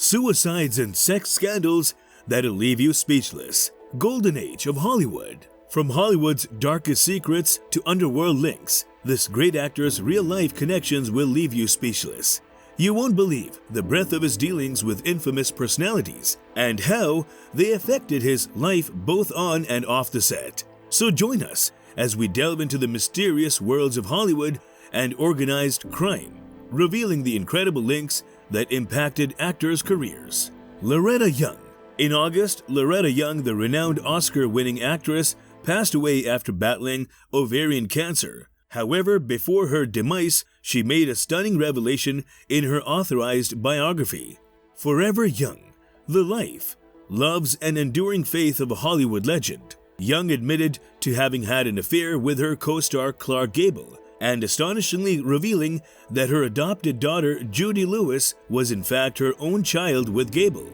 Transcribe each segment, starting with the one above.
Suicides and sex scandals that'll leave you speechless. Golden Age of Hollywood. From Hollywood's darkest secrets to underworld links, this great actor's real-life connections will leave you speechless. You won't believe the breadth of his dealings with infamous personalities and how they affected his life both on and off the set. So join us as we delve into the mysterious worlds of Hollywood and organized crime, revealing the incredible links that impacted actors' careers. Loretta Young. In August, Loretta Young, the renowned Oscar-winning actress, passed away after battling ovarian cancer. However, before her demise, she made a stunning revelation in her authorized biography, Forever Young: The Life, Loves, and Enduring Faith of a Hollywood Legend. Young admitted to having had an affair with her co-star Clark Gable, and astonishingly revealing that her adopted daughter Judy Lewis was in fact her own child with Gable.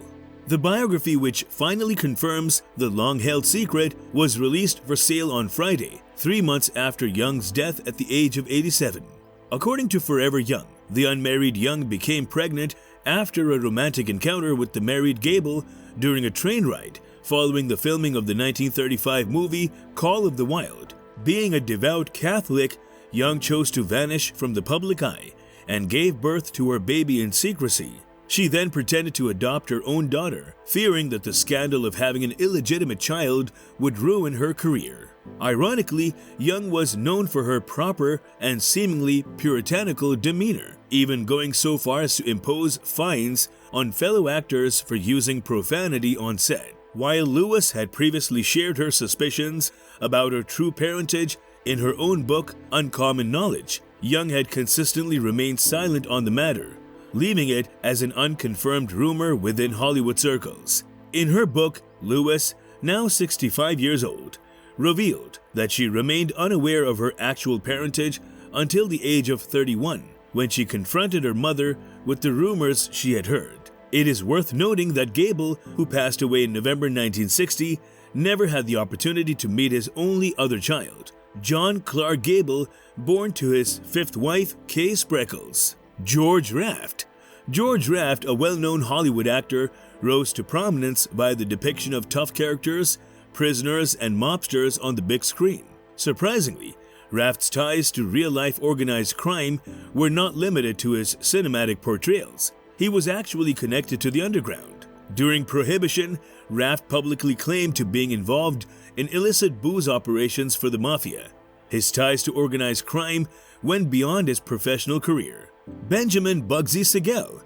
The biography, which finally confirms the long-held secret, was released for sale on Friday, 3 months after Young's death at the age of 87. According to Forever Young, the unmarried Young became pregnant after a romantic encounter with the married Gable during a train ride following the filming of the 1935 movie Call of the Wild. Being a devout Catholic, Young chose to vanish from the public eye and gave birth to her baby in secrecy. She then pretended to adopt her own daughter, fearing that the scandal of having an illegitimate child would ruin her career. Ironically, Young was known for her proper and seemingly puritanical demeanor, even going so far as to impose fines on fellow actors for using profanity on set. While Lewis had previously shared her suspicions about her true parentage in her own book, Uncommon Knowledge, Young had consistently remained silent on the matter, leaving it as an unconfirmed rumor within Hollywood circles. In her book, Lewis, now 65 years old, revealed that she remained unaware of her actual parentage until the age of 31, when she confronted her mother with the rumors she had heard. It is worth noting that Gable, who passed away in November 1960, never had the opportunity to meet his only other child, John Clark Gable, born to his fifth wife, Kay Spreckles. George Raft. George Raft, a well-known Hollywood actor, rose to prominence by the depiction of tough characters, prisoners, and mobsters on the big screen. Surprisingly, Raft's ties to real-life organized crime were not limited to his cinematic portrayals. He was actually connected to the underground. During Prohibition, Raft publicly claimed to being involved in illicit booze operations for the mafia. His ties to organized crime went beyond his professional career. Benjamin Bugsy Siegel,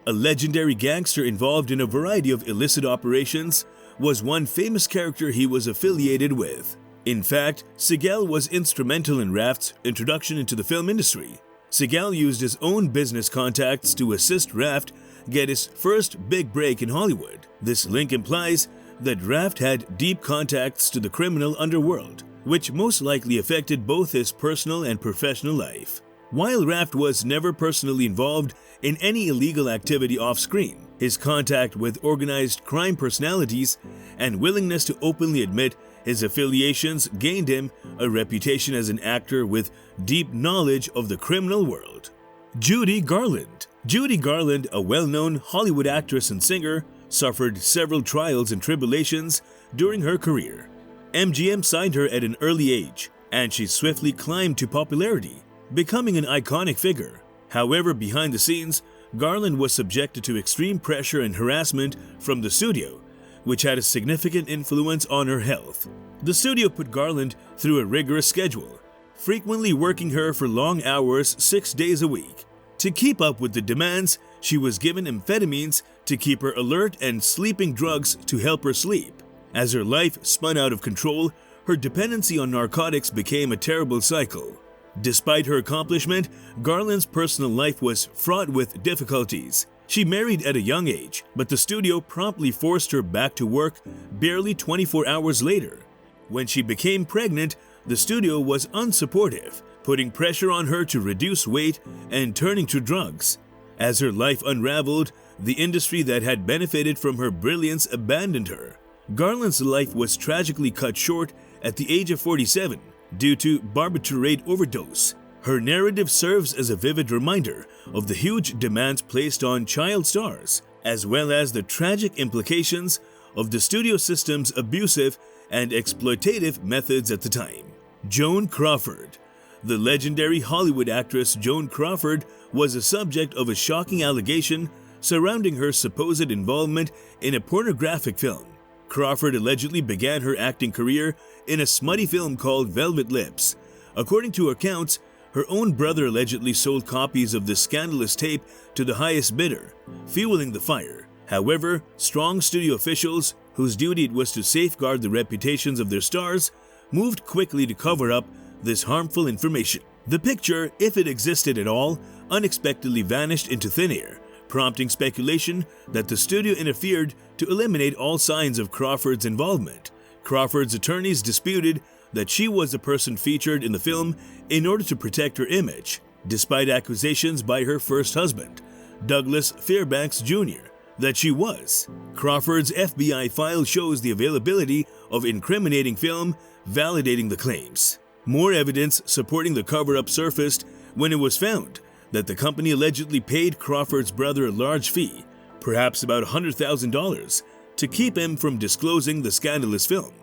a legendary gangster involved in a variety of illicit operations, was one famous character he was affiliated with. In fact, Siegel was instrumental in Raft's introduction into the film industry. Siegel used his own business contacts to assist Raft get his first big break in Hollywood. This link implies that Raft had deep contacts to the criminal underworld, which most likely affected both his personal and professional life. While Raft was never personally involved in any illegal activity off-screen, his contact with organized crime personalities and willingness to openly admit his affiliations gained him a reputation as an actor with deep knowledge of the criminal world. Judy Garland. Judy Garland, a well-known Hollywood actress and singer, suffered several trials and tribulations during her career. MGM signed her at an early age, and she swiftly climbed to popularity, becoming an iconic figure. However, behind the scenes, Garland was subjected to extreme pressure and harassment from the studio, which had a significant influence on her health. The studio put Garland through a rigorous schedule, frequently working her for long hours 6 days a week. To keep up with the demands, she was given amphetamines to keep her alert and sleeping drugs to help her sleep. As her life spun out of control, her dependency on narcotics became a terrible cycle. Despite her accomplishment, Garland's personal life was fraught with difficulties. She married at a young age, but the studio promptly forced her back to work barely 24 hours later. When she became pregnant, the studio was unsupportive, putting pressure on her to reduce weight and turning to drugs. As her life unraveled, the industry that had benefited from her brilliance abandoned her. Garland's life was tragically cut short at the age of 47 due to barbiturate overdose. Her narrative serves as a vivid reminder of the huge demands placed on child stars as well as the tragic implications of the studio system's abusive and exploitative methods at the time. Joan Crawford. The legendary Hollywood actress Joan Crawford was the subject of a shocking allegation surrounding her supposed involvement in a pornographic film. Crawford allegedly began her acting career in a smutty film called Velvet Lips. According to accounts, her own brother allegedly sold copies of this scandalous tape to the highest bidder, fueling the fire. However, strong studio officials, whose duty it was to safeguard the reputations of their stars, moved quickly to cover up this harmful information. The picture, if it existed at all, unexpectedly vanished into thin air, prompting speculation that the studio interfered to eliminate all signs of Crawford's involvement. Crawford's attorneys disputed that she was the person featured in the film in order to protect her image, despite accusations by her first husband, Douglas Fairbanks Jr., that she was. Crawford's FBI file shows the availability of incriminating film, validating the claims. More evidence supporting the cover-up surfaced when it was found that the company allegedly paid Crawford's brother a large fee, perhaps about $100,000, to keep him from disclosing the scandalous film.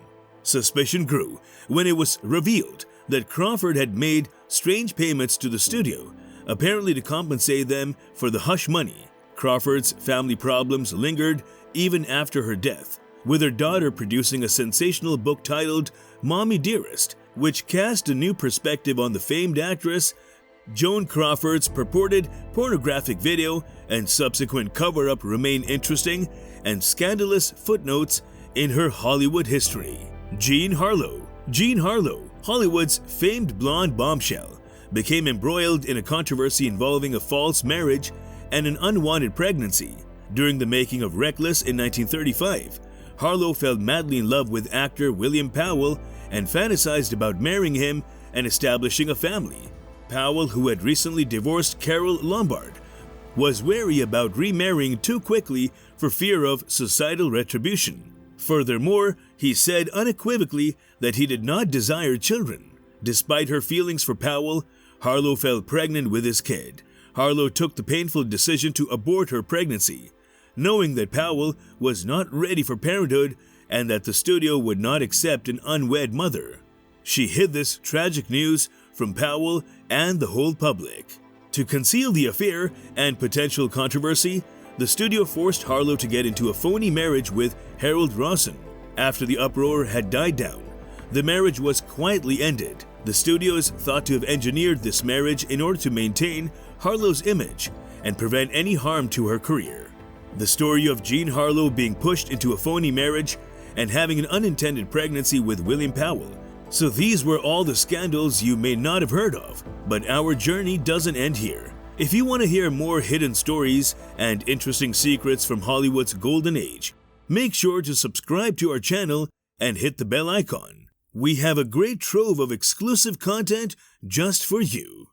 Suspicion grew when it was revealed that Crawford had made strange payments to the studio, apparently to compensate them for the hush money. Crawford's family problems lingered even after her death, with her daughter producing a sensational book titled Mommy Dearest, which cast a new perspective on the famed actress. Joan Crawford's purported pornographic video and subsequent cover-up remain interesting and scandalous footnotes in her Hollywood history. Jean Harlow. Jean Harlow, Hollywood's famed blonde bombshell, became embroiled in a controversy involving a false marriage and an unwanted pregnancy. During the making of Reckless in 1935, Harlow fell madly in love with actor William Powell and fantasized about marrying him and establishing a family. Powell, who had recently divorced Carole Lombard, was wary about remarrying too quickly for fear of societal retribution. Furthermore, he said unequivocally that he did not desire children. Despite her feelings for Powell, Harlow fell pregnant with his kid. Harlow took the painful decision to abort her pregnancy, knowing that Powell was not ready for parenthood and that the studio would not accept an unwed mother. She hid this tragic news from Powell and the whole public. To conceal the affair and potential controversy, the studio forced Harlow to get into a phony marriage with Harold Rawson. After the uproar had died down, the marriage was quietly ended. The studio is thought to have engineered this marriage in order to maintain Harlow's image and prevent any harm to her career. The story of Jean Harlow being pushed into a phony marriage and having an unintended pregnancy with William Powell. So these were all the scandals you may not have heard of, but our journey doesn't end here. If you want to hear more hidden stories and interesting secrets from Hollywood's golden age, make sure to subscribe to our channel and hit the bell icon. We have a great trove of exclusive content just for you.